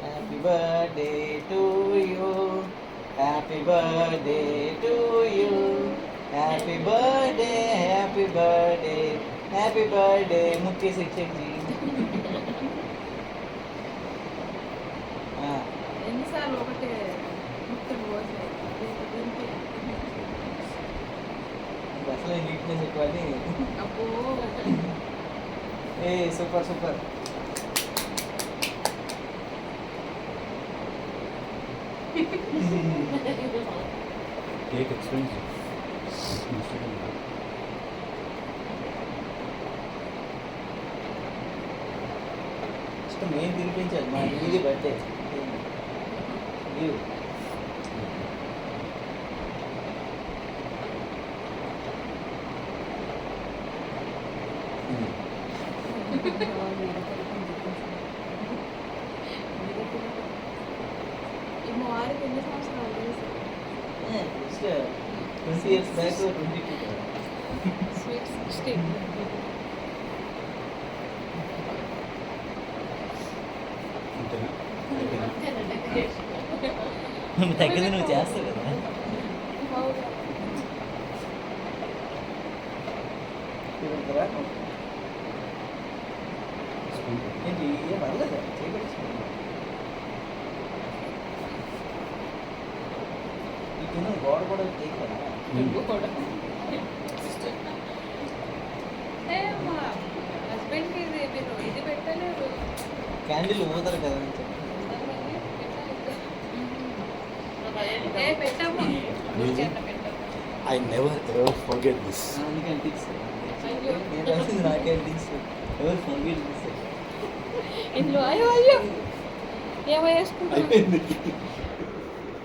Happy birthday to you, happy birthday to you, happy birthday, happy birthday, happy birthday ముఖ్య శిక్షక్ G. ఎన్నిసార్లు ఒకటే అసలు neatness ఎక్కువ అని. అబ్బో ఏ super super. Cake expensive. First మేము తినిపించాలి, మా ఇది బర్త్డే లీవ్. ఈ మా వారికి ఎన్ని సంవత్సరాలు తెలుసు? Just 20 years back 22. స్వీట్ 16. అంతేనా? తగ్గింది నువ్వు చేస్తావు కదా. తిరుగుతారా స్పూన్. ఏంటి ఏం పర్లేదు చేయబడి ఈ తిన్న గోడ కూడా కేక్ కదా. హస్బెండ్కి ఇది మీరు ఇది పెట్టలేరు. క్యాండిల్ పోతారు కదా అని చెప్పి. పెట్టాము I never ever forget this. అందుకే అనిపిస్తుంది నేను రాసింది నాకే అనిపిస్తుంది. ఎవరు ఫర్గెట్ చేస్తారు. ఇంట్లో అయ్యో అయ్యో ఏమో వేసుకుంటాం. అయిపోయింది.